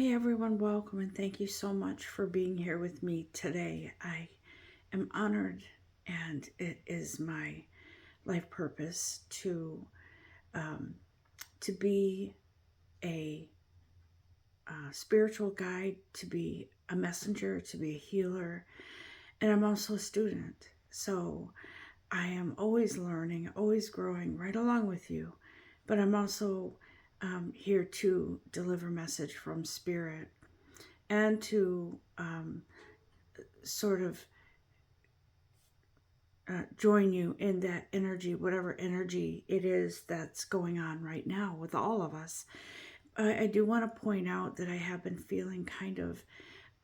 Hey everyone, welcome and thank you so much for being here with me today. I am honored, and it is my life purpose um, to be a, spiritual guide, to be a messenger, to be a healer, and I'm also a student. So I am always learning, always growing right along with you, but I'm also here to deliver message from spirit and to sort of join you in that energy, whatever energy it is that's going on right now with all of us. I do want to point out that I have been feeling kind of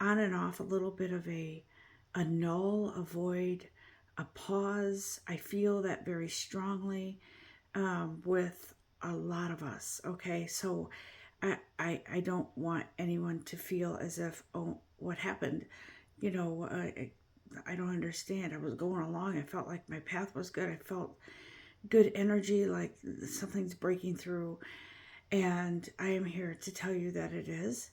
on and off a little bit of a null, a void, a pause. I feel that very strongly with a lot of us. Okay, so I don't want anyone to feel as if, oh, what happened? You know, I don't understand. I was going along. I felt like my path was good. I felt good energy, like something's breaking through. And I am here to tell you that it is.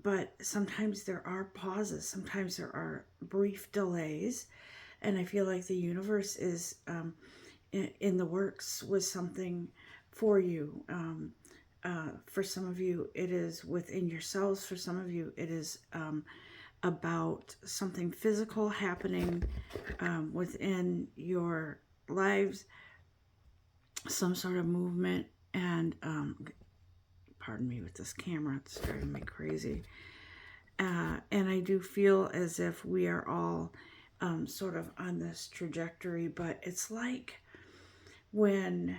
But sometimes there are pauses, sometimes there are brief delays. And I feel like the universe is in the works with something for you. For some of you, it is within yourselves. For some of you, it is about something physical happening within your lives, some sort of movement. And pardon me with this camera, it's driving me crazy. And I do feel as if we are all sort of on this trajectory, but it's like when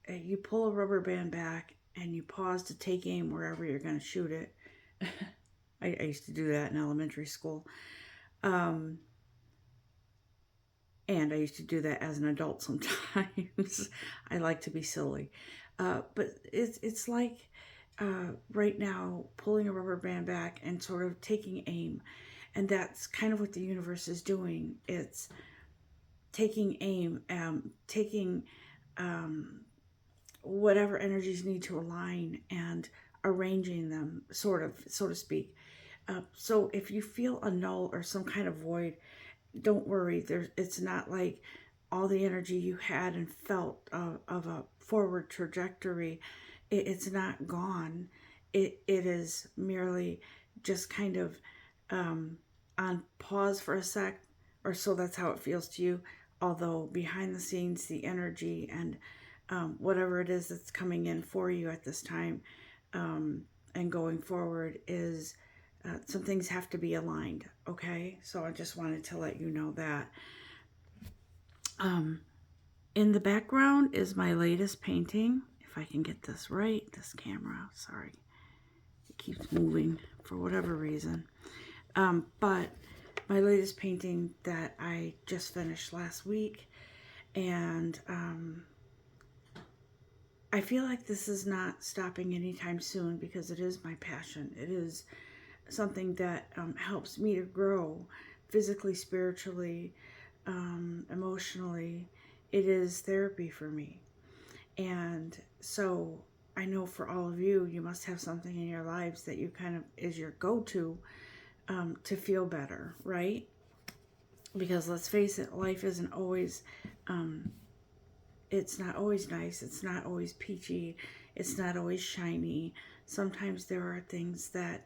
you pull a rubber band back and you pause to take aim wherever you're going to shoot it. I used to do that in elementary school. And I used to do that as an adult sometimes. I like to be silly. But it's like right now pulling a rubber band back and sort of taking aim. And that's kind of what the universe is doing. It's taking aim, taking whatever energies need to align and arranging them, sort of, so to speak. So if you feel a null or some kind of void, don't worry. It's not like all the energy you had and felt of a forward trajectory. It's not gone. It is merely just kind of on pause for a sec, or so that's how it feels to you. Although behind the scenes, the energy and whatever it is that's coming in for you at this time and going forward is some things have to be aligned. Okay, so I just wanted to let you know that. In the background is my latest painting. If I can get this right, this camera, sorry, it keeps moving for whatever reason. But my latest painting that I just finished last week, and I feel like this is not stopping anytime soon because it is my passion. It is something that helps me to grow physically, spiritually, emotionally. It is therapy for me. And so I know for all of you, you must have something in your lives that you kind of is your go-to to feel better, right? Because let's face it, life isn't always, it's not always nice. It's not always peachy. It's not always shiny. Sometimes there are things that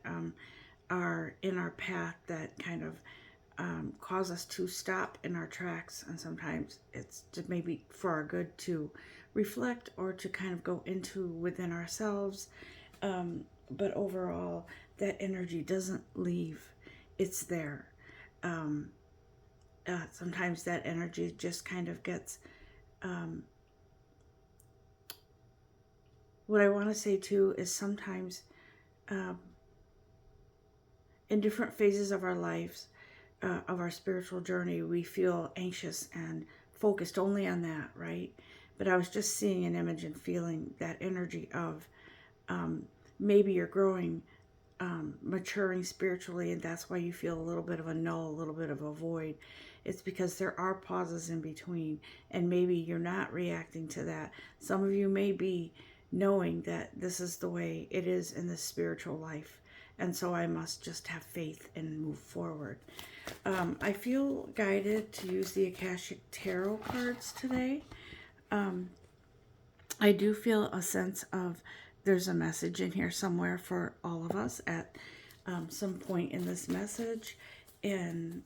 are in our path that kind of cause us to stop in our tracks, and sometimes it's just maybe for our good to reflect or to kind of go into within ourselves. But overall, that energy doesn't leave. It's there. Sometimes that energy just kind of gets what I want to say too is sometimes in different phases of our lives, of our spiritual journey, we feel anxious and focused only on that, right? But I was just seeing an image and feeling that energy of maybe you're growing, maturing spiritually, and that's why you feel a little bit of a null, a little bit of a void. It's because there are pauses in between, and maybe you're not reacting to that. Some of you may be knowing that this is the way it is in the spiritual life. And so I must just have faith and move forward. I feel guided to use the Akashic Tarot cards today. I do feel a sense of there's a message in here somewhere for all of us at some point in this message. And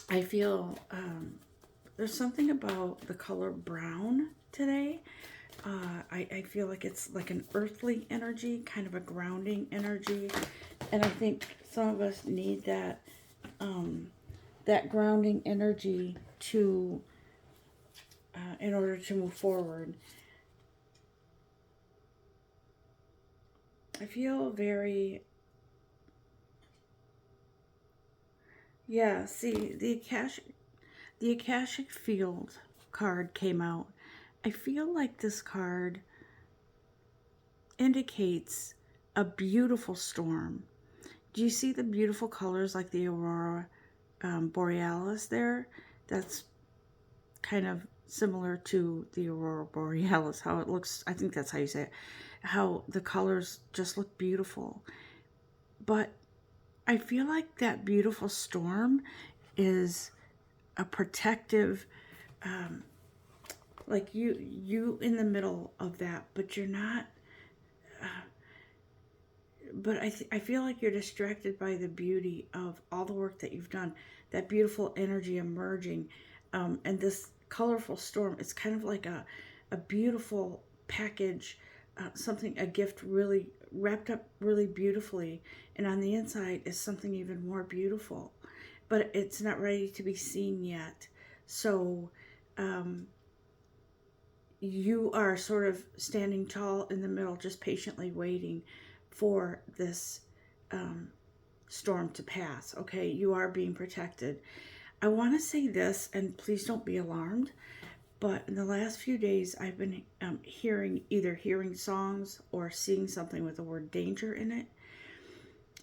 I feel there's something about the color brown today. I feel like it's like an earthly energy, kind of a grounding energy. And I think some of us need that that grounding energy to in order to move forward. I feel very, yeah, see, the Akashic Field card came out. I feel like this card indicates a beautiful storm. Do you see the beautiful colors like the aurora borealis there? That's kind of similar to the aurora borealis, how it looks. I think that's how you say it. How the colors just look beautiful. But I feel like that beautiful storm is a protective, like you in the middle of that, but you're not. But I feel like you're distracted by the beauty of all the work that you've done, that beautiful energy emerging, and this colorful storm. It's kind of like a beautiful package, something, a gift really wrapped up really beautifully, and on the inside is something even more beautiful, but it's not ready to be seen yet. So you are sort of standing tall in the middle, just patiently waiting for this storm to pass. Okay, you are being protected. I want to say this, and please don't be alarmed, but in the last few days I've been either hearing songs or seeing something with the word danger in it.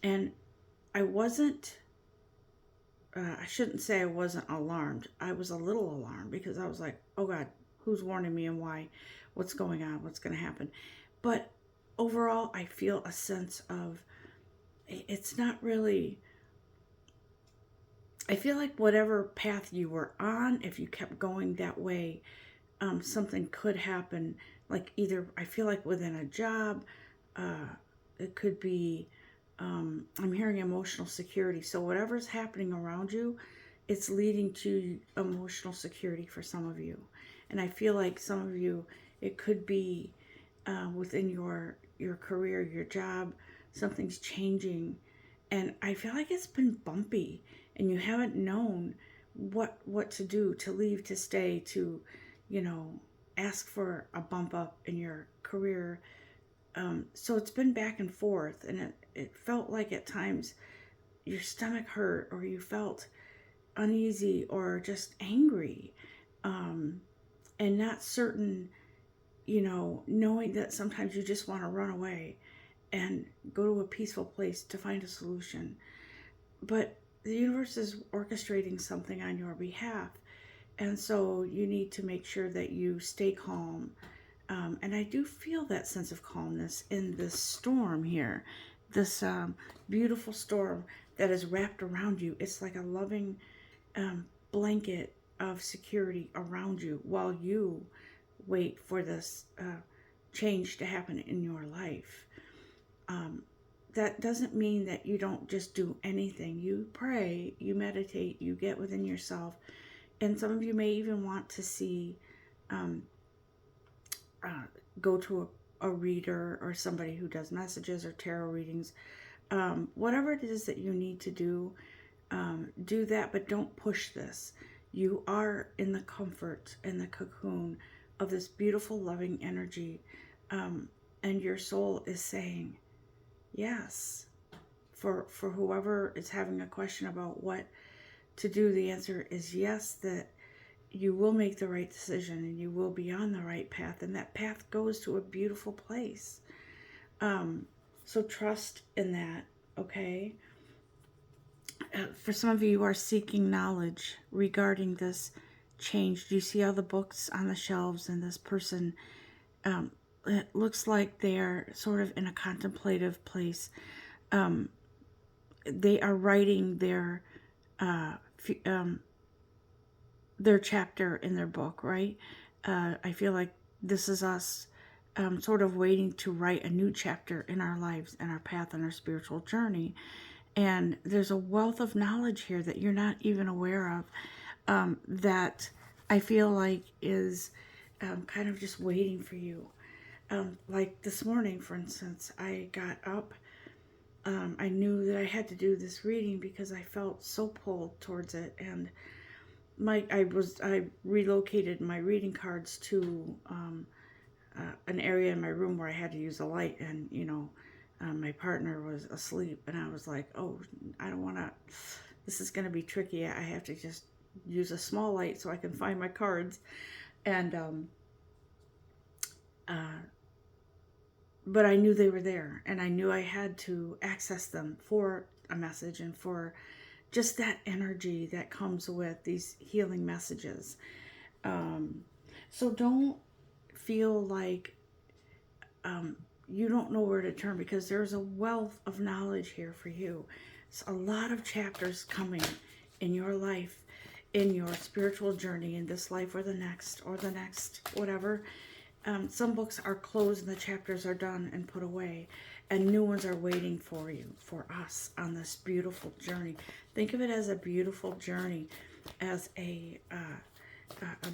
And I wasn't, I shouldn't say I wasn't alarmed. I was a little alarmed because I was like, oh God, who's warning me and why? What's going on? What's going to happen? But overall, I feel a sense of, it's not really, I feel like whatever path you were on, if you kept going that way, something could happen. Like either, I feel like within a job, it could be, I'm hearing emotional security. So whatever's happening around you, it's leading to emotional security for some of you. And I feel like some of you, it could be within your career, your job, something's changing. And I feel like it's been bumpy and you haven't known what to do, to leave, to stay, to, ask for a bump up in your career. So it's been back and forth, and it felt like at times your stomach hurt, or you felt uneasy or just angry, and not certain, knowing that sometimes you just want to run away and go to a peaceful place to find a solution. But the universe is orchestrating something on your behalf. And so you need to make sure that you stay calm. And I do feel that sense of calmness in this storm here, this beautiful storm that is wrapped around you. It's like a loving blanket of security around you while you wait for this change to happen in your life. That doesn't mean that you don't just do anything. You pray, you meditate, you get within yourself. And some of you may even want to see, go to a reader or somebody who does messages or tarot readings. Whatever it is that you need to do that, but don't push this. You are in the comfort and the cocoon of this beautiful, loving energy. And your soul is saying, yes. For whoever is having a question about what to do, the answer is yes, that you will make the right decision and you will be on the right path, and that path goes to a beautiful place. So trust in that, okay? For some of you, you are seeking knowledge regarding this changed. You see all the books on the shelves, and this person, it looks like they're sort of in a contemplative place. They are writing uh, their chapter in their book, right? I feel like this is us sort of waiting to write a new chapter in our lives and our path and our spiritual journey. And there's a wealth of knowledge here that you're not even aware of, that I feel like is kind of just waiting for you. Like this morning, for instance, I got up. I knew that I had to do this reading because I felt so pulled towards it, and I relocated my reading cards to an area in my room where I had to use a light, and my partner was asleep, and I was like, oh, I don't want to. This is going to be tricky. I have to just use a small light so I can find my cards, and but I knew they were there, and I knew I had to access them for a message and for just that energy that comes with these healing messages. So don't feel like you don't know where to turn, because there's a wealth of knowledge here for you. It's a lot of chapters coming in your life, in your spiritual journey, in this life or the next, whatever. Some books are closed and the chapters are done and put away, and new ones are waiting for you, for us, on this beautiful journey. Think of it as a beautiful journey, as a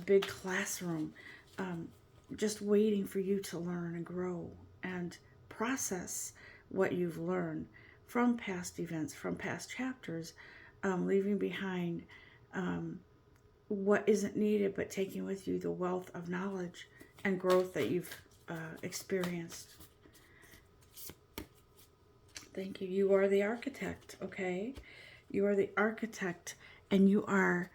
big classroom, just waiting for you to learn and grow and process what you've learned from past events, from past chapters, leaving behind what isn't needed, but taking with you the wealth of knowledge and growth that you've experienced. Thank you. You are the architect, okay? You are the architect, and you are,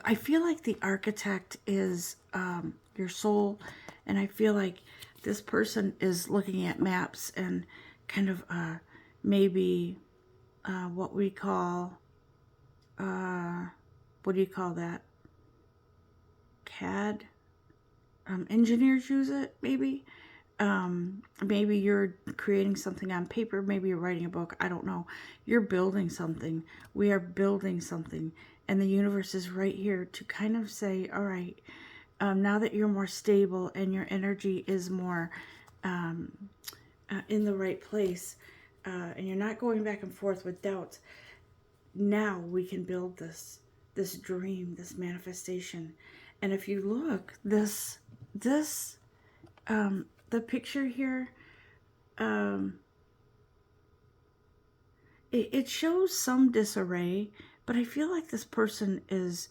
I feel like the architect is your soul, and I feel like this person is looking at maps and kind of maybe what we call, what do you call that? CAD? Engineers use it, maybe. Maybe you're creating something on paper. Maybe you're writing a book. I don't know. You're building something. We are building something. And the universe is right here to kind of say, all right, now that you're more stable and your energy is more in the right place, and you're not going back and forth with doubts, now we can build this dream, this manifestation. And if you look, the picture here, it shows some disarray, but I feel like this person is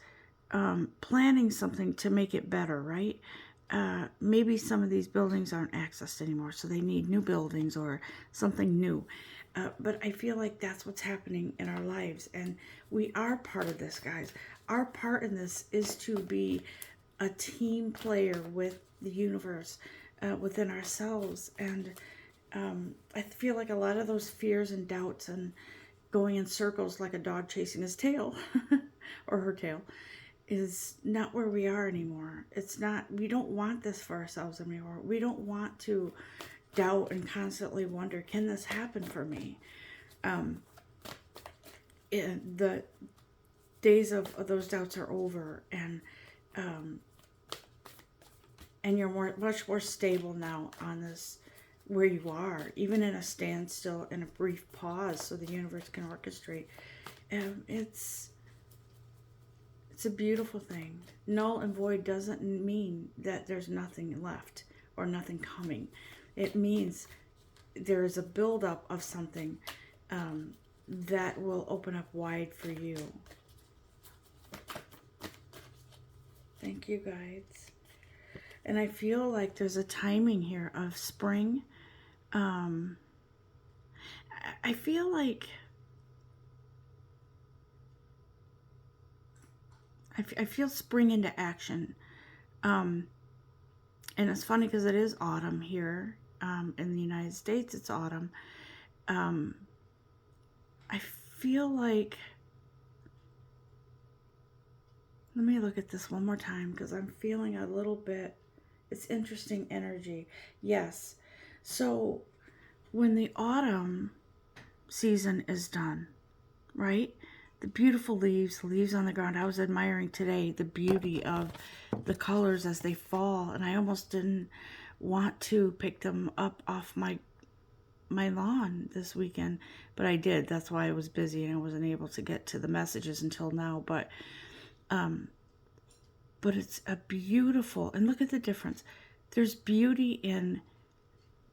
planning something to make it better, right? Maybe some of these buildings aren't accessed anymore, so they need new buildings or something new. But I feel like that's what's happening in our lives, and we are part of this, guys. Our part in this is to be a team player with the universe, within ourselves. And I feel like a lot of those fears and doubts and going in circles like a dog chasing his tail or her tail is not where we are anymore. It's not, we don't want this for ourselves anymore. We don't want to doubt and constantly wonder, can this happen for me? The days of those doubts are over, and you're much more stable now on this, where you are, even in a standstill, in a brief pause, so the universe can orchestrate. It's a beautiful thing. Null and void doesn't mean that there's nothing left or nothing coming. It means there is a buildup of something that will open up wide for you. Thank you, guides. And I feel like there's a timing here of spring. I feel like I feel spring into action. And it's funny because it is autumn here in the United States. It's autumn. I feel like Let me look at this one more time because I'm feeling a little bit, it's interesting energy. Yes. So when the autumn season is done, right? The beautiful leaves, the leaves on the ground. I was admiring today the beauty of the colors as they fall, and I almost didn't want to pick them up off my lawn this weekend, but I did. That's why I was busy and I wasn't able to get to the messages until now. But it's a beautiful, and look at the difference. There's beauty in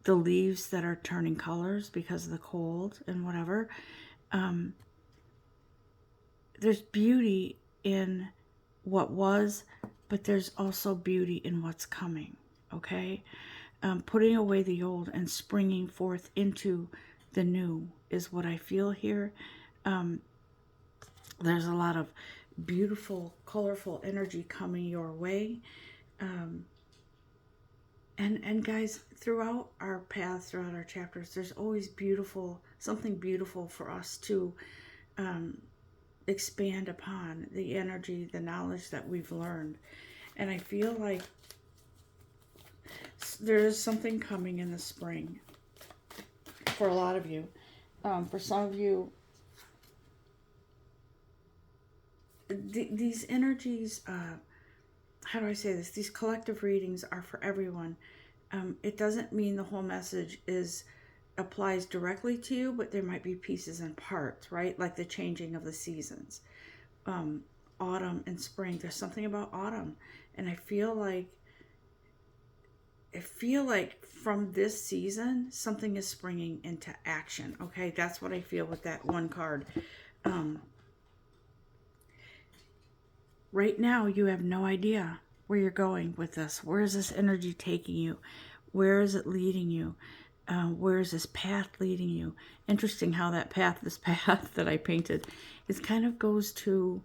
the leaves that are turning colors because of the cold and whatever. There's beauty in what was, but there's also beauty in what's coming. Okay, putting away the old and springing forth into the new is what I feel here. There's a lot of beautiful, colorful energy coming your way. And guys, throughout our paths, throughout our chapters, there's always something beautiful for us to expand upon the energy, the knowledge that we've learned. And I feel like there is something coming in the spring for a lot of you. For some of you, these energies, how do I say this? These collective readings are for everyone. It doesn't mean the whole message applies directly to you, but there might be pieces and parts, right? Like the changing of the seasons. Autumn and spring. There's something about autumn. And I feel like from this season, something is springing into action. Okay, that's what I feel with that one card. Right now, you have no idea where you're going with this. Where is this energy taking you? Where is it leading you? Where is this path leading you? Interesting how this path that I painted, it kind of goes to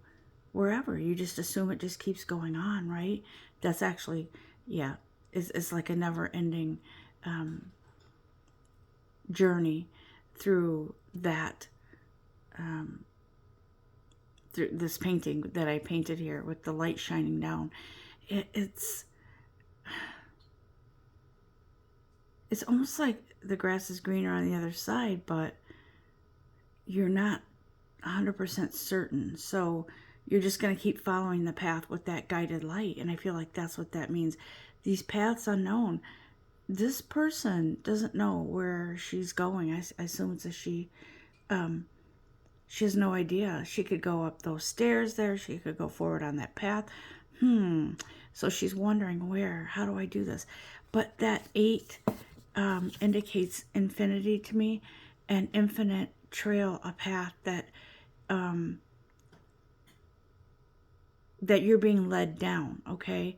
wherever. You just assume it just keeps going on, right? That's actually, yeah, it's like a never-ending journey through that, through this painting that I painted here with the light shining down. It's almost like the grass is greener on the other side, but you're not 100% certain. So you're just going to keep following the path with that guided light. And I feel like that's what that means. These paths unknown. This person doesn't know where she's going. I assume it's a she. She has no idea. She could go up those stairs there. She could go forward on that path. So she's wondering where. How do I do this? But that 8 indicates infinity to me, an infinite trail, a path that that you're being led down, okay,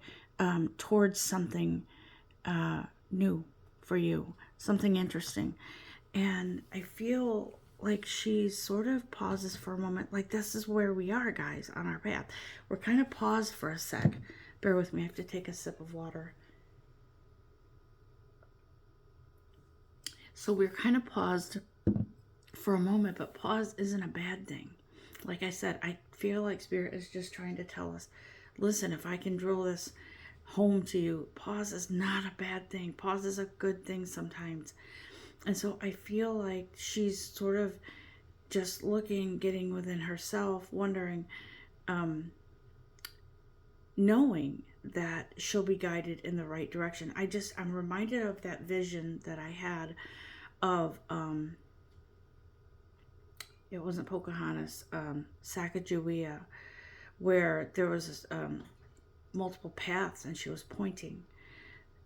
towards something new for you, something interesting. And I feel like she sort of pauses for a moment, like this is where we are, guys, on our path. We're kind of paused for a sec. Bear with me, I have to take a sip of water. So we're kind of paused for a moment, but pause isn't a bad thing. Like I said, I feel like Spirit is just trying to tell us, listen, if I can drill this home to you, pause is not a bad thing. Pause is a good thing sometimes. And so I feel like she's sort of just looking, getting within herself, wondering, knowing that she'll be guided in the right direction. I'm reminded of that vision that I had of, it wasn't Pocahontas, Sacagawea, where there was multiple paths and she was pointing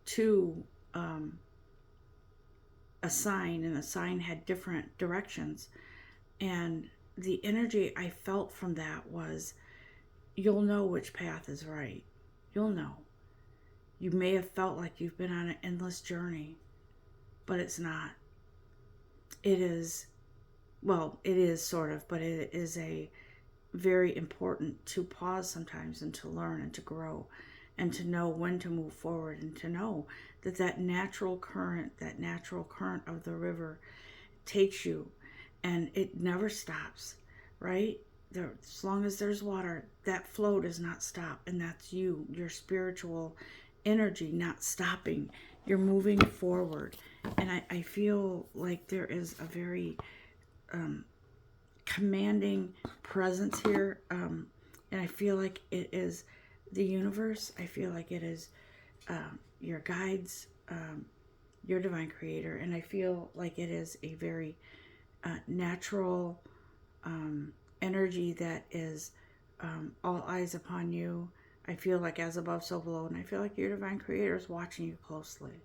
to a sign, and the sign had different directions. And the energy I felt from that was, you'll know which path is right. You'll know. You may have felt like you've been on an endless journey, but it's not. It is, well, it is sort of, but it is a very important to pause sometimes and to learn and to grow and to know when to move forward, and to know that natural current of the river takes you, and it never stops, right? there, as long as there's water, that flow does not stop. And that's you, your spiritual energy not stopping. You're moving forward. And I feel like there is a very commanding presence here. And I feel like it is the universe. I feel like it is your guides, your divine creator. And I feel like it is a very natural energy that is all eyes upon you. I feel like as above, so below. And I feel like your divine creator is watching you closely.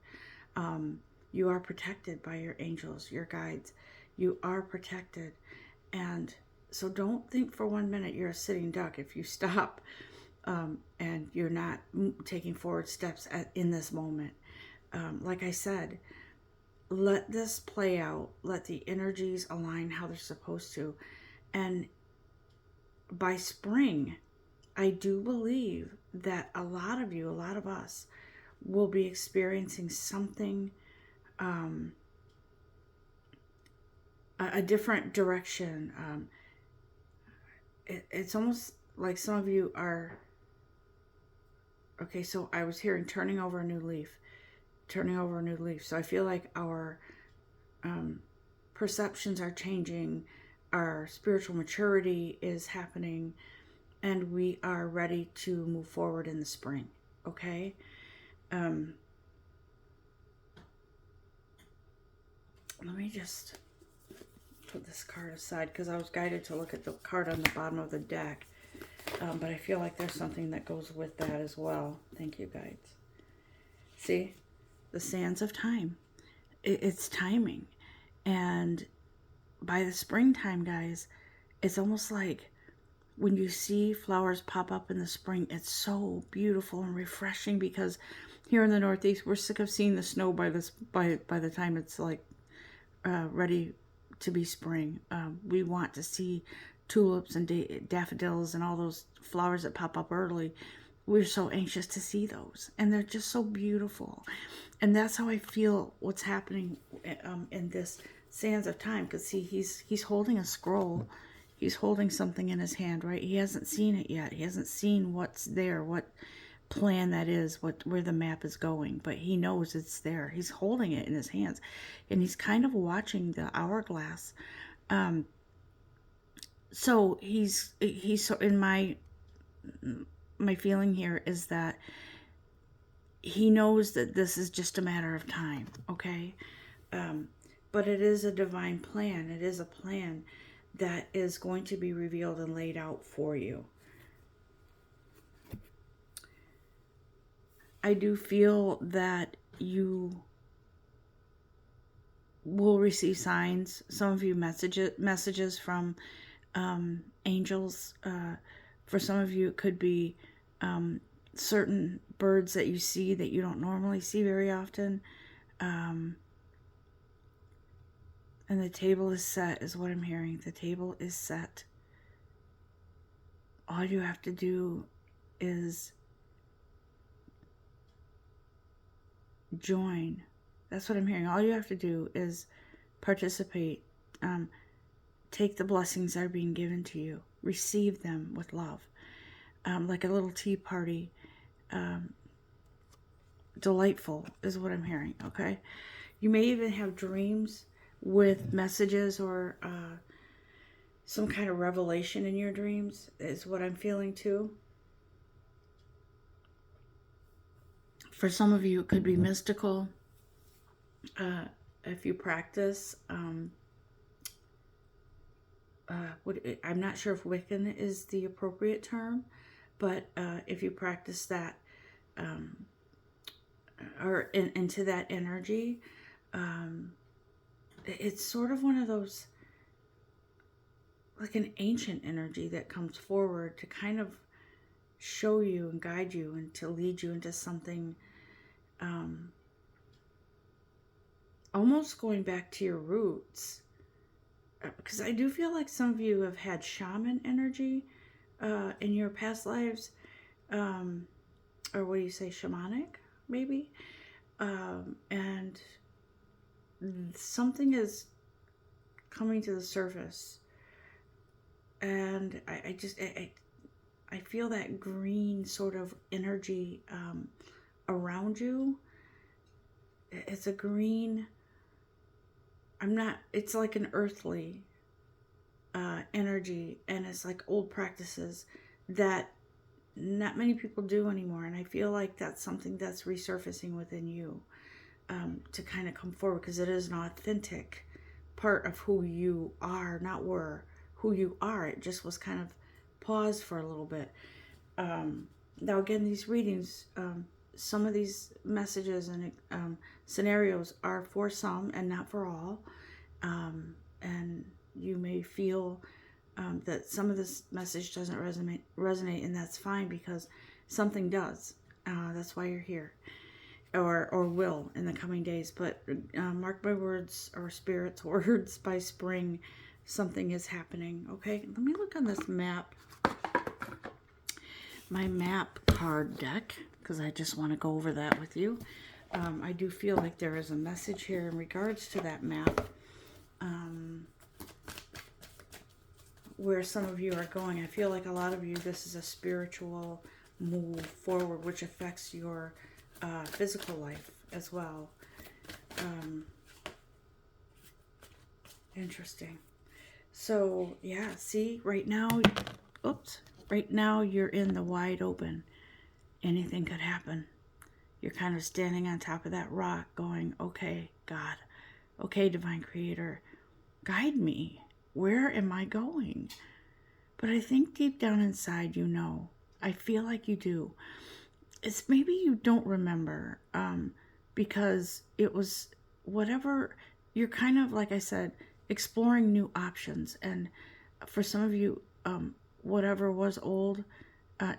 You are protected by your angels, your guides. You are protected. And so don't think for 1 minute you're a sitting duck if you stop and you're not taking forward steps in this moment. Like I said, let this play out. Let the energies align how they're supposed to. And by spring, I do believe that a lot of you, a lot of us, will be experiencing something, a different direction. It's almost like some of you are, okay, so I was hearing turning over a new leaf, turning over a new leaf. So I feel like our perceptions are changing, our spiritual maturity is happening, and we are ready to move forward in the spring, okay? Let me just put this card aside because I was guided to look at the card on the bottom of the deck. But I feel like there's something that goes with that as well. Thank you, guides. See? The sands of time. It's timing. And by the springtime, guys, it's almost like when you see flowers pop up in the spring, it's so beautiful and refreshing because here in the Northeast, we're sick of seeing the snow by the time it's like ready to be spring. We want to see tulips and daffodils and all those flowers that pop up early. We're so anxious to see those, and they're just so beautiful. And that's how I feel what's happening in this sands of time. Because see, he's holding a scroll. He's holding something in his hand, right? He hasn't seen it yet. He hasn't seen what's there, what plan that is, where the map is going, but he knows it's there. He's holding it in his hands, and he's kind of watching the hourglass. So he's so in my feeling here is that he knows that this is just a matter of time, okay? But it is a divine plan. It is a plan that is going to be revealed and laid out for you. I do feel that you will receive signs. Some of you messages from angels. For some of you, it could be certain birds that you see that you don't normally see very often. And the table is set, is what I'm hearing. The table is set. All you have to do is join. That's what I'm hearing. All you have to do is participate. Take the blessings that are being given to you. Receive them with love. Like a little tea party. Delightful is what I'm hearing, okay? You may even have dreams with messages or some kind of revelation in your dreams is what I'm feeling too. For some of you, it could be mystical. If you practice, I'm not sure if Wiccan is the appropriate term, but if you practice that, or into that energy, it's sort of one of those, like an ancient energy that comes forward to kind of show you and guide you and to lead you into something, almost going back to your roots. Because I do feel like some of you have had shaman energy in your past lives, or what do you say, shamanic, maybe? And something is coming to the surface And I feel that green sort of energy around you. It's a green, it's like an earthly energy, and it's like old practices that not many people do anymore. And I feel like that's something that's resurfacing within you, to kind of come forward, because it is an authentic part of who you are, not were, who you are. It just was kind of paused for a little bit. Now, again, these readings, some of these messages and scenarios are for some and not for all. And you may feel that some of this message doesn't resonate, and that's fine, because something does. That's why you're here, or will in the coming days. But mark my words, or Spirit's words, by spring, something is happening. Okay, let me look on this map, my map card deck, because I just want to go over that with you. I do feel like there is a message here in regards to that map, where some of you are going. I feel like a lot of you, this is a spiritual move forward, which affects your physical life as well. Interesting. So yeah, see, right now, right now you're in the wide open. Anything could happen. You're kind of standing on top of that rock going, okay, God, okay, Divine Creator, guide me. Where am I going? But I think deep down inside, you know. I feel like you do. It's maybe you don't remember, because it was whatever. You're kind of, like I said, exploring new options. And for some of you, whatever was old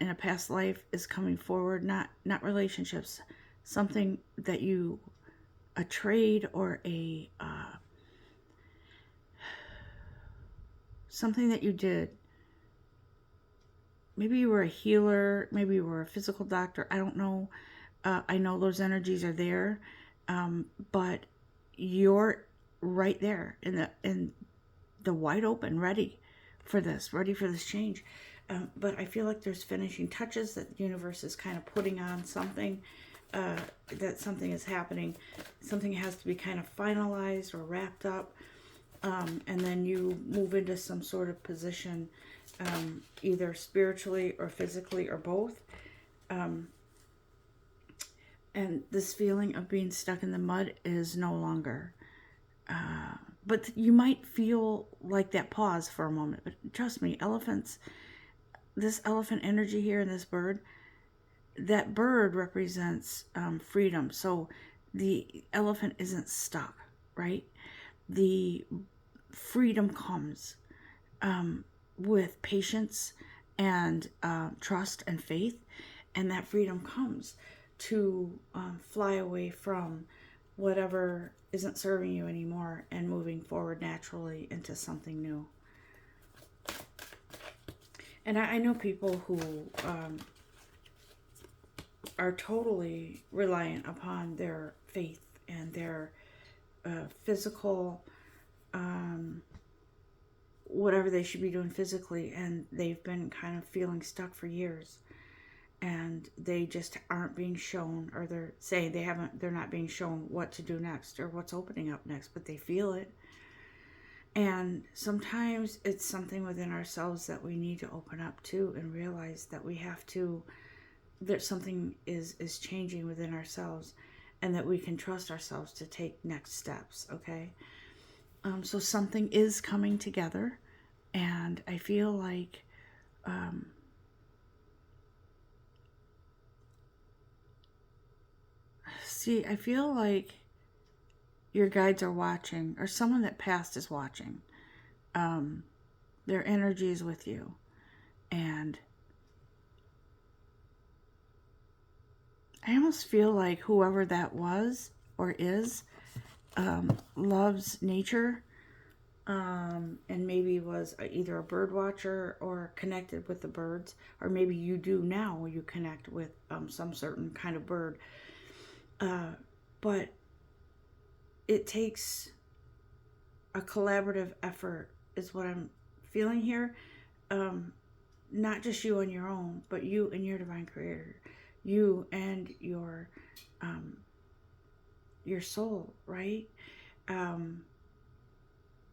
in a past life is coming forward. Not relationships, something that you, a trade, or a something that you did. Maybe you were a healer, maybe you were a physical doctor, I don't know. I know those energies are there, but you're right there in the wide open, ready for this change. But I feel like there's finishing touches that the universe is kind of putting on something, that something is happening. Something has to be kind of finalized or wrapped up. And then you move into some sort of position, either spiritually or physically or both. And this feeling of being stuck in the mud is no longer. But you might feel like that pause for a moment. But trust me, elephants, this elephant energy here in this bird, that bird represents freedom. So the elephant isn't stuck, right? The freedom comes with patience and trust and faith, and that freedom comes to fly away from whatever isn't serving you anymore and moving forward naturally into something new. And I know people who are totally reliant upon their faith and their physical, whatever they should be doing physically, and they've been kind of feeling stuck for years, and they just aren't being shown, or they're saying they're not being shown what to do next or what's opening up next, but they feel it. And sometimes it's something within ourselves that we need to open up to and realize that we have to, that something is changing within ourselves, and that we can trust ourselves to take next steps, okay? So something is coming together, and I feel like I feel like your guides are watching, or someone that passed is watching. Their energy is with you, and I almost feel like whoever that was or is loves nature, and maybe was either a bird watcher or connected with the birds, or maybe you do now, you connect with some certain kind of bird. But it takes a collaborative effort is what I'm feeling here. not just you on your own, but you and your divine creator, you and your soul, right?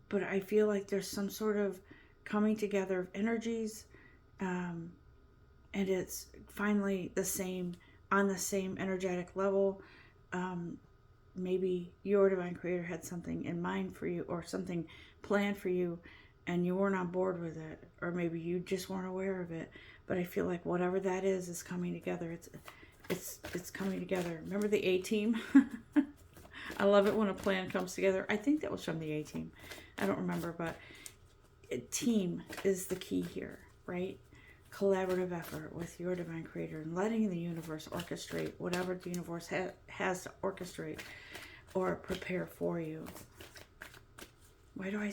But I feel like there's some sort of coming together of energies, and it's finally on the same energetic level. Maybe your divine creator had something in mind for you, or something planned for you, and you weren't on board with it, or maybe you just weren't aware of it. But I feel like whatever that is coming together. It's coming together. Remember the A-Team? I love it when a plan comes together. I think that was from the A-Team. I don't remember, but team is the key here, right? Collaborative effort with your divine creator, and letting the universe orchestrate whatever the universe has to orchestrate or prepare for you. Why do I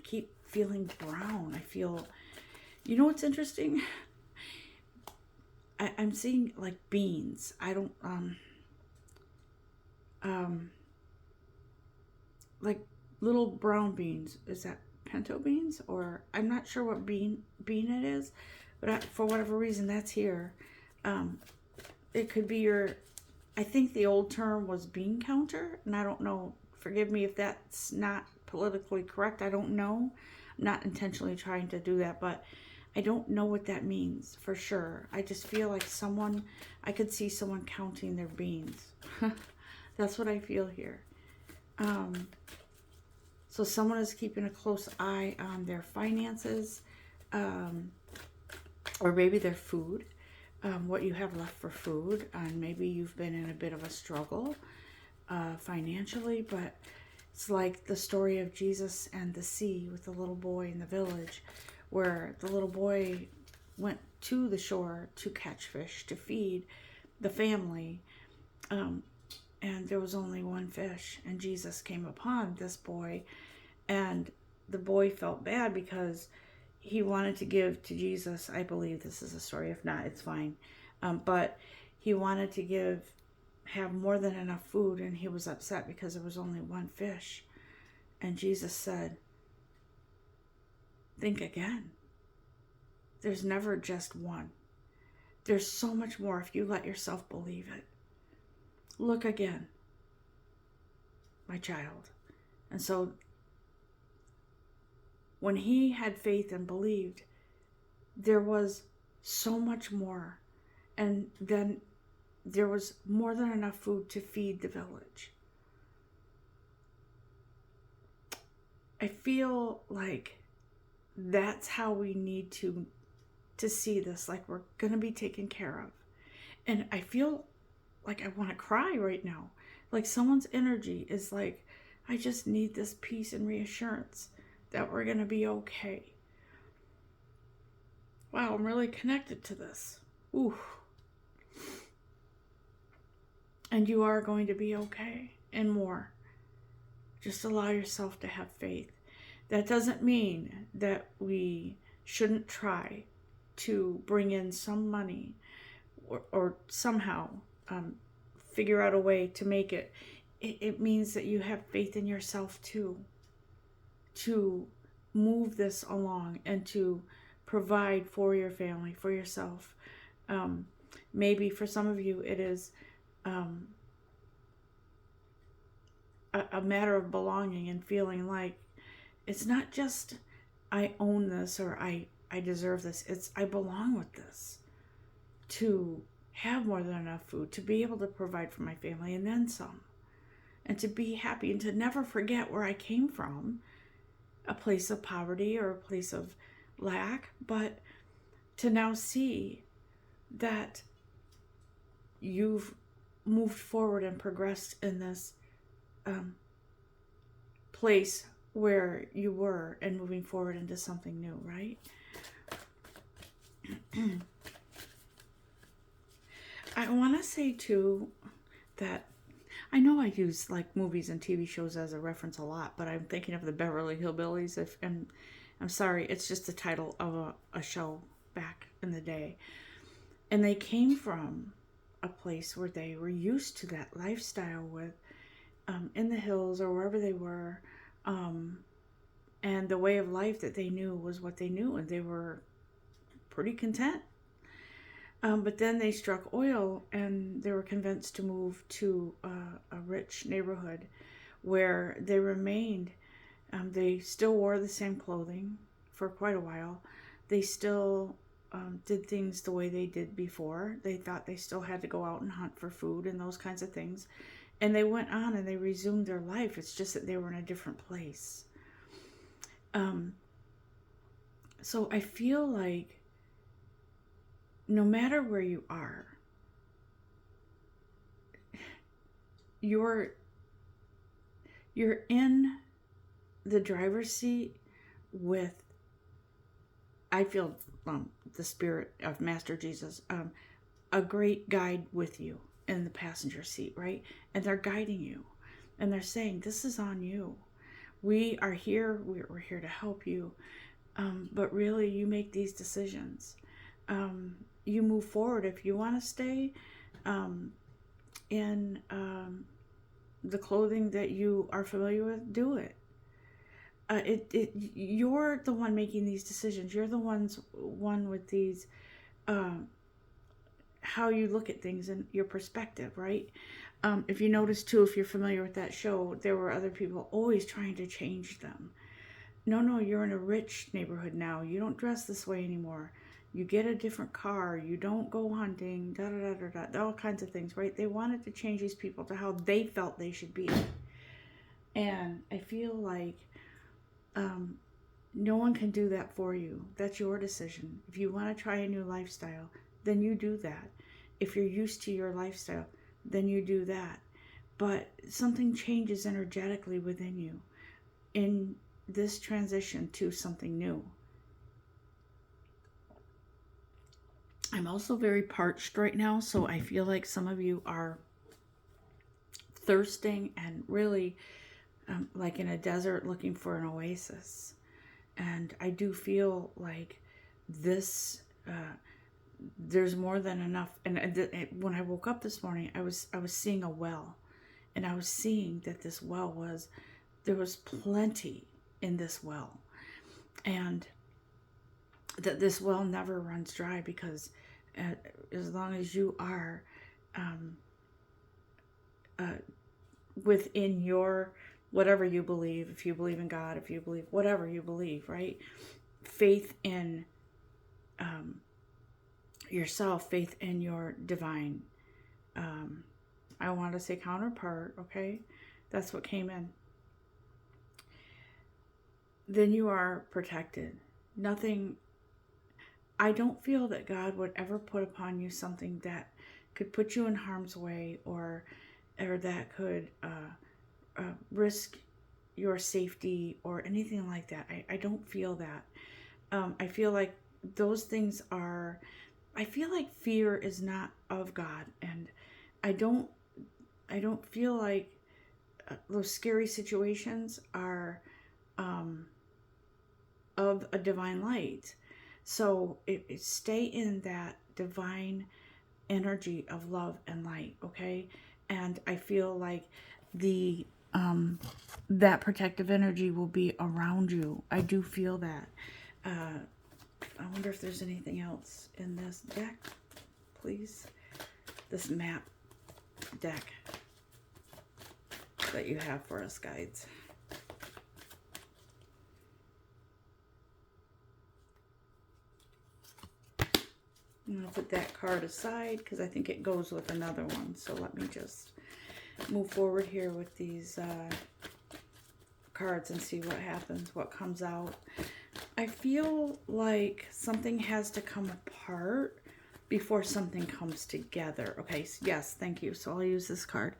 keep feeling brown? I feel, you know what's interesting? I'm seeing like beans. I don't, like little brown beans. Is that pinto beans? Or I'm not sure what bean it is, but for whatever reason that's here. It could be I think the old term was bean counter, and I don't know, forgive me if that's not politically correct. I don't know. I'm not intentionally trying to do that, but I don't know what that means for sure. I just feel like I could see someone counting their beans. That's what I feel here. So someone is keeping a close eye on their finances, or maybe their food, what you have left for food. And maybe you've been in a bit of a struggle financially, but it's like the story of Jesus and the sea with the little boy in the village, where the little boy went to the shore to catch fish, to feed the family, and there was only one fish, and Jesus came upon this boy, and the boy felt bad because he wanted to give to Jesus. I believe this is a story. If not, it's fine. But he wanted to have more than enough food, and he was upset because there was only one fish. And Jesus said, think again. There's never just one. There's so much more if you let yourself believe it. Look again, my child. And so when he had faith and believed, there was so much more. And then there was more than enough food to feed the village. I feel like that's how we need to see this, like we're going to be taken care of. And I feel like I want to cry right now. Like someone's energy is like, I just need this peace and reassurance that we're going to be okay. Wow, I'm really connected to this. Ooh. And you are going to be okay, and more. Just allow yourself to have faith. That doesn't mean that we shouldn't try to bring in some money or somehow figure out a way to make it. It means that you have faith in yourself too, to move this along and to provide for your family, for yourself. Maybe for some of you it is a matter of belonging and feeling like it's not just I own this or I deserve this. It's I belong with this, to have more than enough food, to be able to provide for my family and then some, and to be happy and to never forget where I came from, a place of poverty or a place of lack, but to now see that you've moved forward and progressed in this place where you were, and moving forward into something new, right? I want to say too that I know I use like movies and TV shows as a reference a lot, but I'm thinking of the Beverly Hillbillies. And I'm sorry, it's just the title of a show back in the day. And they came from a place where they were used to that lifestyle with in the hills or wherever they were, And the way of life that they knew was what they knew, and they were pretty content. But then they struck oil, and they were convinced to move to a rich neighborhood where they remained. They still wore the same clothing for quite a while. They still did things the way they did before. They thought they still had to go out and hunt for food and those kinds of things. And they went on and they resumed their life. It's just that they were in a different place. So I feel like no matter where you are, you're in the driver's seat with, I feel, the spirit of Master Jesus, a great guide with you in the passenger seat, right? And they're guiding you, and they're saying, this is on you. We are here. We're here to help you. But really, you make these decisions. You move forward. If you want to stay in the clothing that you are familiar with, do it. You're the one making these decisions. You're the one with these, how you look at things and your perspective, right? If you notice too, if you're familiar with that show, there were other people always trying to change them. No, you're in a rich neighborhood now. You don't dress this way anymore. You get a different car. You don't go hunting, da all kinds of things, right? They wanted to change these people to how they felt they should be. And I feel like no one can do that for you. That's your decision. If you want to try a new lifestyle, then you do that. If you're used to your lifestyle, then you do that. But something changes energetically within you in this transition to something new. I'm also very parched right now, so I feel like some of you are thirsting and really like in a desert looking for an oasis. And I do feel like this, there's more than enough. And when I woke up this morning, I was seeing a well, and I was seeing that this well there was plenty in this well, and that this well never runs dry, because as long as you are within your whatever you believe, if you believe in God, if you believe whatever you believe, right? Faith in yourself, faith in your divine, I want to say counterpart, okay? That's what came in. Then you are protected. Nothing, I don't feel that God would ever put upon you something that could put you in harm's way, or that could risk your safety or anything like that. I don't feel that. I feel like those things are, I feel like fear is not of God, and I don't feel like those scary situations are of a divine light. So stay in that divine energy of love and light, okay? And I feel like the that protective energy will be around you. I do feel that. I wonder if there's anything else in this deck, please. This map deck that you have for us, guides. I'm going to put that card aside because I think it goes with another one. So let me just move forward here with these cards and see what happens, what comes out. I feel like something has to come apart before something comes together. Okay, yes, thank you. So I'll use this card.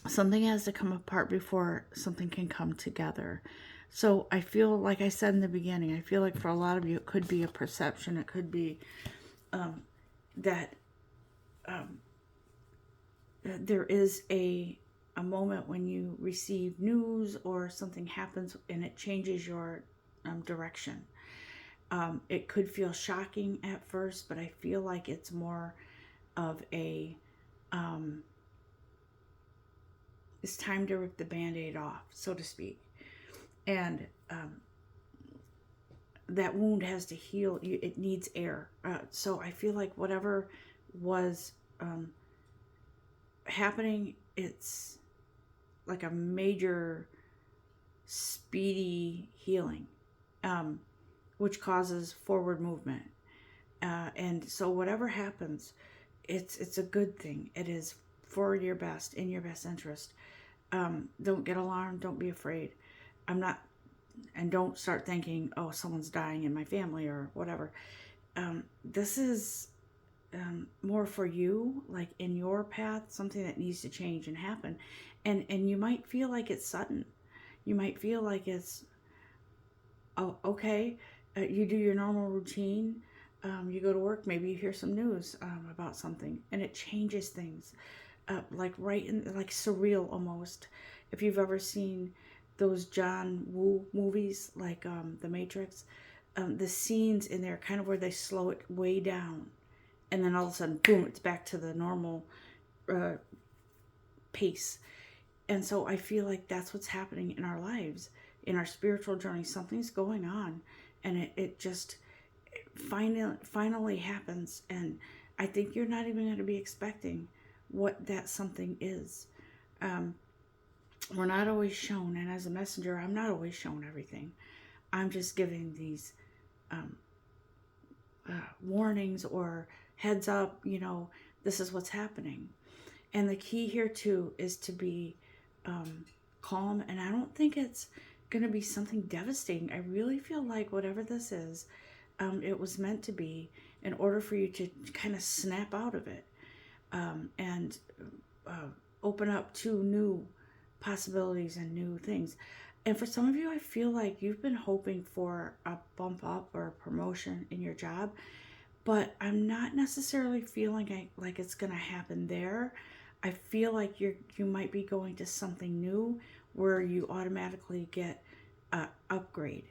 Something has to come apart before something can come together. So I feel, like I said in the beginning, I feel like for a lot of you, it could be a perception. It could be that there is a moment when you receive news or something happens and it changes your direction. It could feel shocking at first, but I feel like it's more of a, it's time to rip the Band-Aid off, so to speak. And that wound has to heal. It needs air. So I feel like whatever was happening, it's like a major speedy healing, which causes forward movement. And so whatever happens, it's a good thing. It is for your best, in your best interest. Don't get alarmed. Don't be afraid. I'm not, and don't start thinking, oh, someone's dying in my family or whatever. This is more for you, like in your path, something that needs to change and happen. And you might feel like it's sudden. You might feel like it's, oh, okay. You do your normal routine. You go to work, maybe you hear some news about something, and it changes things. Like right in, like surreal almost. If you've ever seen those John Woo movies, like The Matrix, the scenes in there, kind of where they slow it way down, and then all of a sudden, boom, it's back to the normal uh, pace. And so I feel like that's what's happening in our lives, in our spiritual journey. Something's going on, and it just finally happens. And I think you're not even going to be expecting what that something is. Um, we're not always shown, and as a messenger, I'm not always shown everything. I'm just giving these um, warnings or heads up, this is what's happening. And the key here too is to be calm. And I don't think it's going to be something devastating. I really feel like whatever this is, it was meant to be in order for you to kind of snap out of it, and open up to new possibilities and new things. And for some of you, I feel like you've been hoping for a bump up or a promotion in your job, but I'm not necessarily feeling like it's going to happen there. I feel like you might be going to something new where you automatically get a upgrade,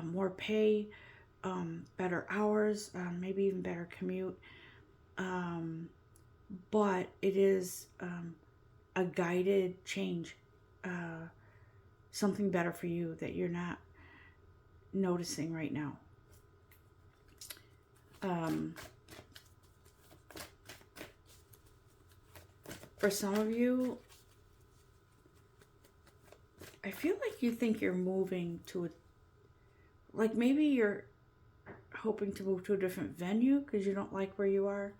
more pay, better hours, maybe even better commute. But it is a guided change, something better for you that you're not noticing right now. For some of you, I feel like you think you're moving to like maybe you're hoping to move to a different venue because you don't like where you are,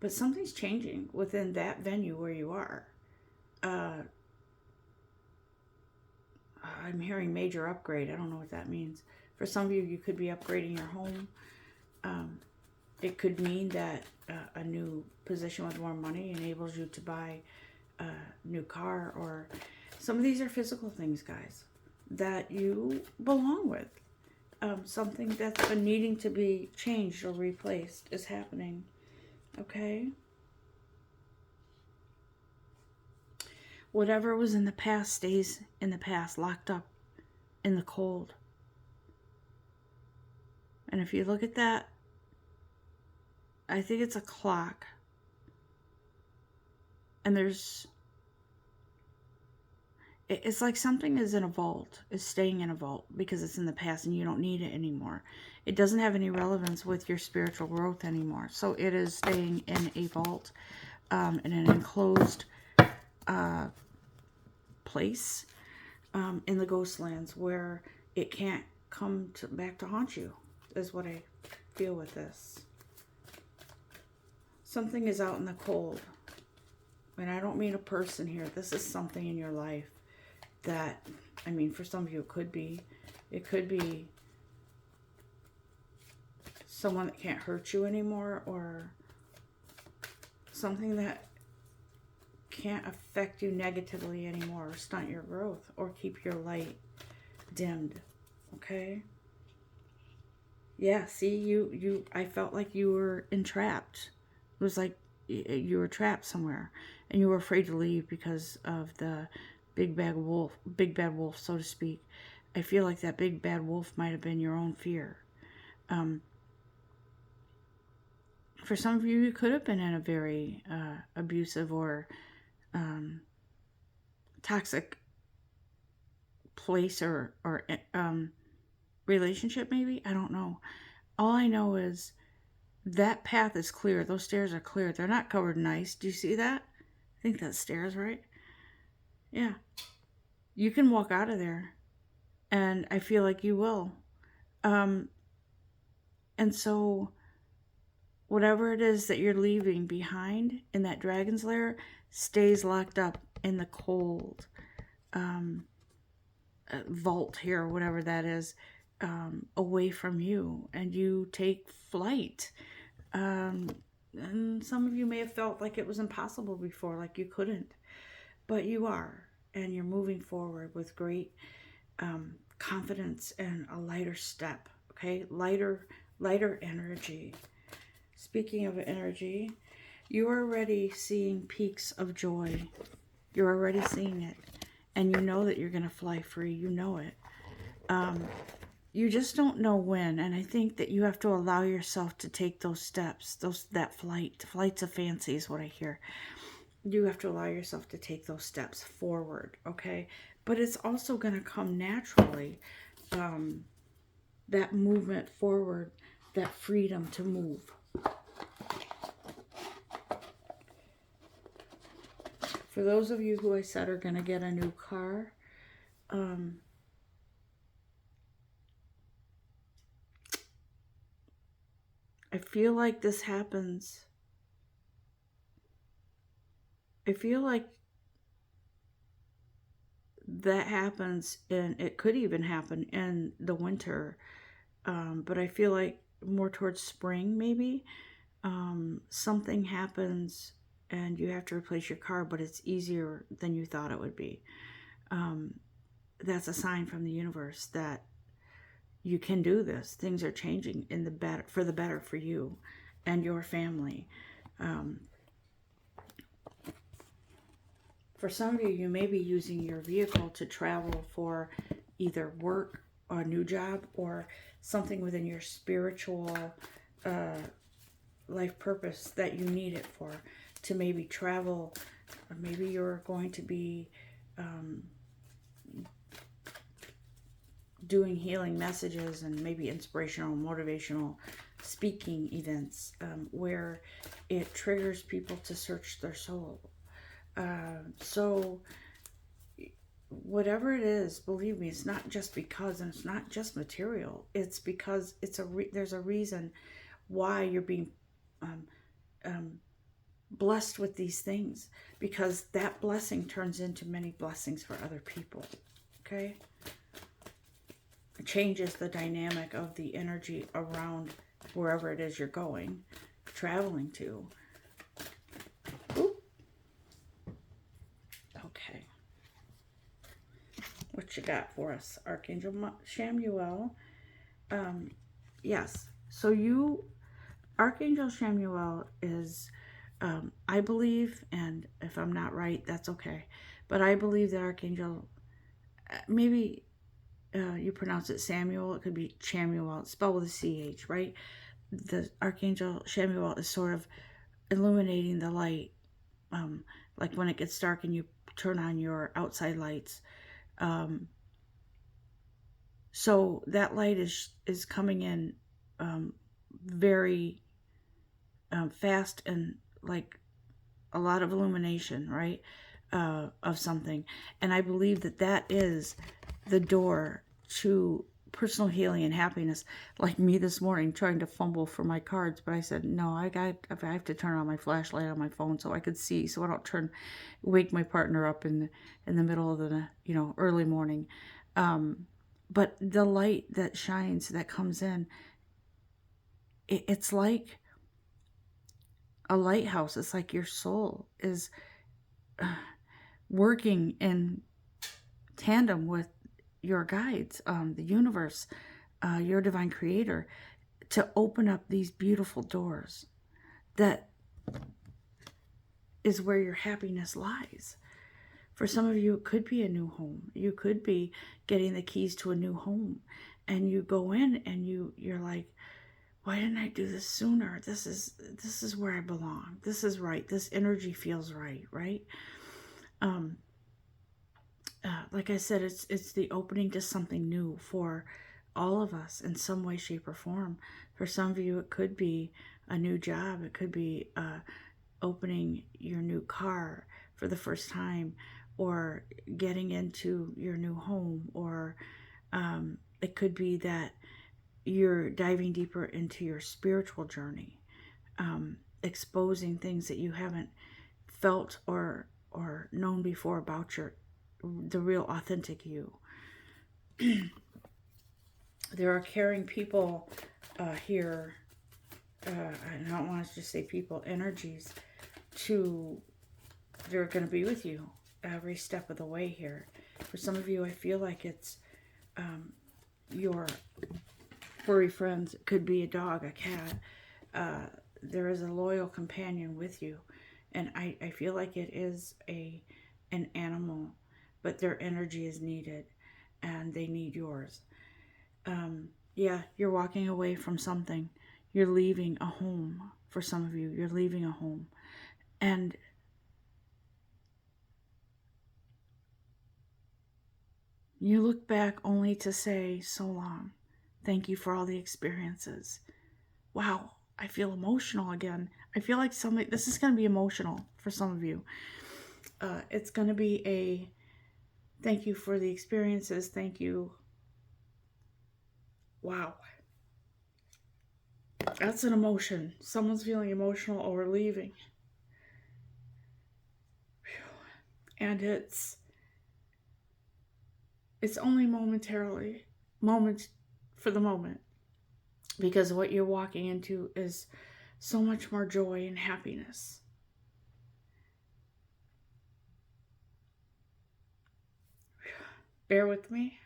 but something's changing within that venue where you are. I'm hearing major upgrade. I don't know what that means. For some of you, you could be upgrading your home. It could mean that a new position with more money enables you to buy a new car, or some of these are physical things, guys, that you belong with. Something that's been needing to be changed or replaced is happening. Okay? Whatever was in the past stays in the past, locked up in the cold. And if you look at that, I think it's a clock. And it's like something is in a vault, is staying in a vault because it's in the past and you don't need it anymore. It doesn't have any relevance with your spiritual growth anymore. So it is staying in a vault, in an enclosed place in the Ghostlands where it can't come back to haunt you, is what I feel with this. Something is out in the cold. And I don't mean a person here. This is something in your life that, I mean, for some of you it could be someone that can't hurt you anymore, or something that can't affect you negatively anymore, or stunt your growth, or keep your light dimmed. Okay? Yeah, see, I felt like you were entrapped. It was like you were trapped somewhere, and you were afraid to leave because of the big bad wolf, so to speak. I feel like that big bad wolf might have been your own fear. For some of you, you could have been in a very abusive or toxic place or relationship, maybe. I don't know. All I know is that path is clear. Those stairs are clear. They're not covered in ice. Do you see that? I think that's stairs, right? Yeah. You can walk out of there, and I feel like you will. Um, and so, whatever it is that you're leaving behind in that dragon's lair stays locked up in the cold um, vault here, or whatever that is, away from you, and you take flight. Um, and some of you may have felt like it was impossible before, like you couldn't, but you are, and you're moving forward with great confidence and a lighter step. Okay, lighter energy. Speaking of energy, you are already seeing peaks of joy. You're already seeing it, and you know that you're going to fly free. You know it. You just don't know when, and I think that you have to allow yourself to take those steps. That flights of fancy is what I hear. You have to allow yourself to take those steps forward, okay? But it's also going to come naturally. That movement forward, that freedom to move. For those of you who I said are going to get a new car, I feel like this happens. I feel like that happens, and it could even happen in the winter. But I feel like more towards spring, maybe. Something happens and you have to replace your car, but it's easier than you thought it would be. That's a sign from the universe that you can do this. Things are changing in the better, for the better for you and your family. For some of you, you may be using your vehicle to travel for either work or a new job or something within your spiritual life purpose that you need it for, to maybe travel, or maybe you're going to be doing healing messages and maybe inspirational, motivational speaking events where it triggers people to search their soul. So whatever it is, believe me, it's not just because, and it's not just material. It's because there's a reason why you're being blessed with these things, because that blessing turns into many blessings for other people. Okay? It changes the dynamic of the energy around wherever it is you're going, traveling to. Oop. Okay. What you got for us, Archangel Shamuel? Yes. So Archangel Shamuel is, I believe, and if I'm not right, that's okay, but I believe that Archangel, maybe you pronounce it Samuel, it could be Shamuel, it's spelled with a CH, right? The Archangel Shamuel is sort of illuminating the light, like when it gets dark and you turn on your outside lights. So that light is coming in very fast, and like a lot of illumination, right, of something. And I believe that is the door to personal healing and happiness. Like me this morning trying to fumble for my cards, but I said no, I have to turn on my flashlight on my phone so I could see, so I don't wake my partner up in the middle of the early morning. But the light that shines, that comes in, it's like a lighthouse. It's like your soul is working in tandem with your guides, the universe, your divine creator, to open up these beautiful doors. That is where your happiness lies. For some of you, it could be a new home. You could be getting the keys to a new home, and you go in and you're like, why didn't I do this sooner? This is where I belong. This is right. This energy feels right, right? like I said, it's the opening to something new for all of us in some way, shape, or form. For some of you, it could be a new job. It could be opening your new car for the first time, or getting into your new home, or it could be that you're diving deeper into your spiritual journey, exposing things that you haven't felt or known before about the real authentic you. There are caring people here. I don't want to just say people, energies they're going to be with you every step of the way here. For some of you, I feel like it's your furry friends. It could be a dog, a cat. There is a loyal companion with you. And I feel like it is an animal, but their energy is needed and they need yours. Yeah, you're walking away from something. You're leaving a home. For some of you, you're leaving a home. And you look back only to say, so long. Thank you for all the experiences. Wow, I feel emotional again. I feel like this is going to be emotional for some of you. It's going to be a thank you for the experiences. Thank you. Wow. That's an emotion. Someone's feeling emotional over leaving. And it's only moments for the moment, because what you're walking into is so much more joy and happiness. Bear with me.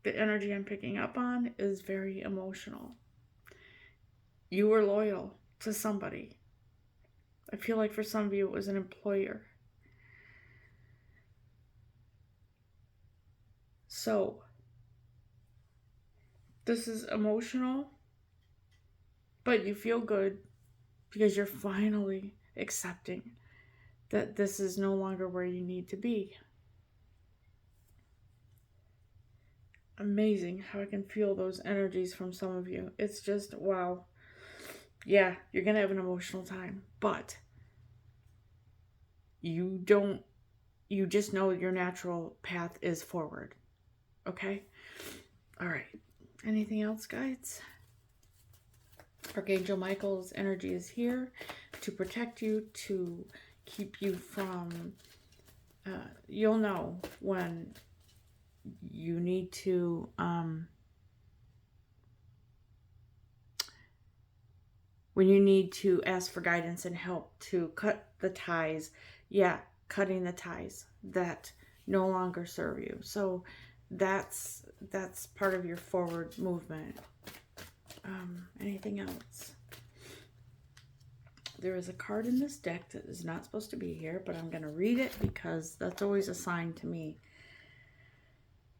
The energy I'm picking up on is very emotional. You were loyal to somebody. I feel like for some of you it was an employer. So, this is emotional, but you feel good because you're finally accepting that this is no longer where you need to be. Amazing how I can feel those energies from some of you. It's just, wow. Yeah, you're going to have an emotional time, but you just know your natural path is forward. Okay? All right. Anything else, guys? Archangel Michael's energy is here to protect you, to keep you from, you'll know when you need to, ask for guidance and help to cut the ties. Yeah, cutting the ties that no longer serve you. So that's part of your forward movement. Anything else? There is a card in this deck that is not supposed to be here, but I'm going to read it because that's always a sign to me.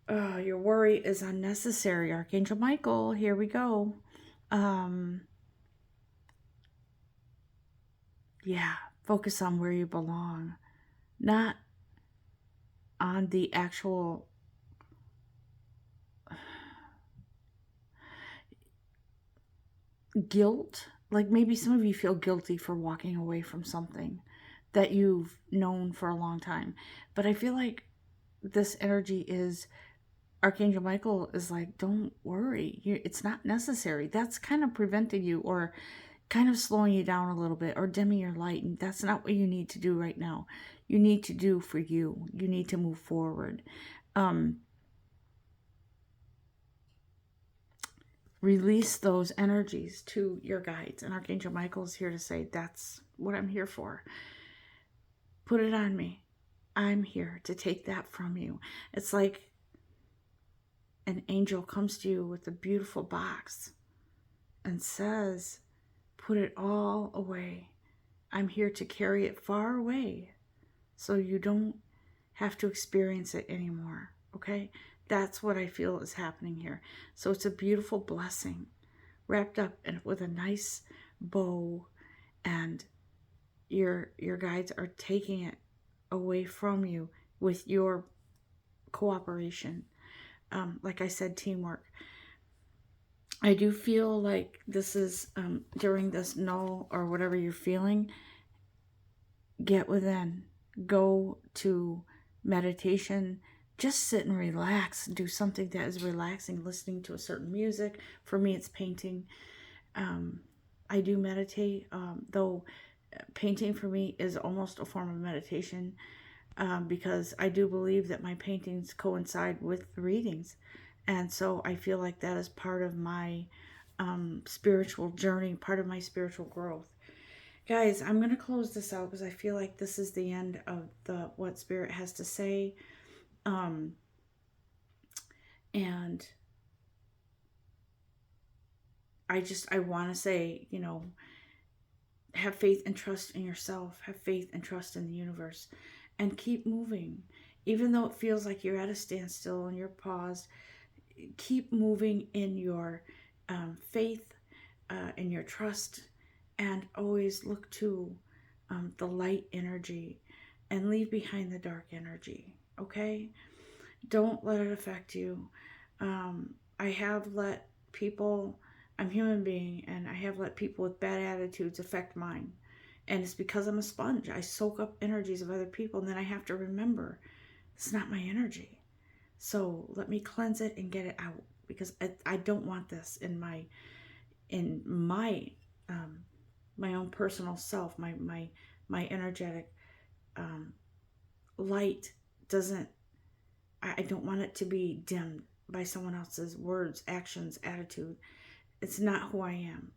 Your worry is unnecessary. Archangel Michael, here we go. Yeah, focus on where you belong, not on the actual guilt. Like maybe some of you feel guilty for walking away from something that you've known for a long time. But I feel like this energy is, Archangel Michael is like, don't worry. It's not necessary. That's kind of preventing you or kind of slowing you down a little bit or dimming your light. And that's not what you need to do right now. You need to do for you. You need to move forward. Release those energies to your guides. And Archangel Michael is here to say, that's what I'm here for. Put it on me. I'm here to take that from you. It's like an angel comes to you with a beautiful box and says, put it all away. I'm here to carry it far away so you don't have to experience it anymore. Okay? That's what I feel is happening here. So it's a beautiful blessing wrapped up with a nice bow, and your guides are taking it away from you with your cooperation. Like I said, teamwork. I do feel like this is during this null or whatever you're feeling, get within, go to meditation, just sit and relax, do something that is relaxing, listening to a certain music. For me, it's painting. I do meditate, though painting for me is almost a form of meditation, because I do believe that my paintings coincide with the readings. And so I feel like that is part of my spiritual journey, part of my spiritual growth. Guys, I'm going to close this out because I feel like this is the end of the what Spirit has to say. And I want to say, have faith and trust in yourself. Have faith and trust in the universe. And keep moving. Even though it feels like you're at a standstill and you're paused, keep moving in your faith, in your trust, and always look to the light energy and leave behind the dark energy. Okay? Don't let it affect you. I have let people, I'm a human being, and I have let people with bad attitudes affect mine. And it's because I'm a sponge. I soak up energies of other people, and then I have to remember it's not my energy. So let me cleanse it and get it out, because I don't want this in my my own personal self. My energetic light doesn't. I don't want it to be dimmed by someone else's words, actions, attitude. It's not who I am.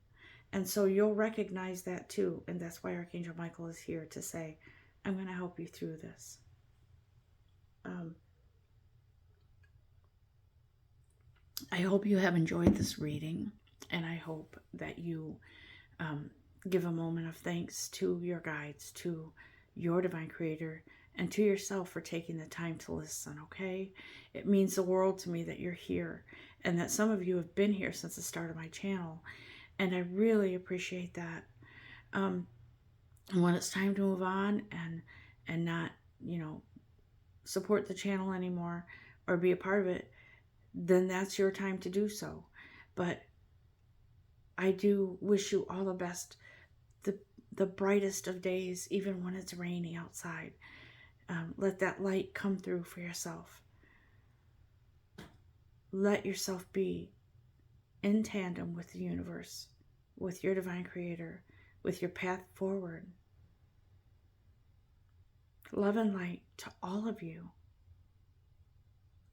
And so you'll recognize that too. And that's why Archangel Michael is here to say, I'm going to help you through this. I hope you have enjoyed this reading. And I hope that you give a moment of thanks to your guides, to your divine creator, and to yourself for taking the time to listen, okay? It means the world to me that you're here, and that some of you have been here since the start of my channel, and I really appreciate that. When it's time to move on and not, support the channel anymore or be a part of it, then that's your time to do so. But I do wish you all the best, the brightest of days, even when it's rainy outside. Let that light come through for yourself. Let yourself be in tandem with the universe, with your divine creator, with your path forward. Love and light to all of you.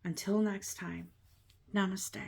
Until next time, namaste.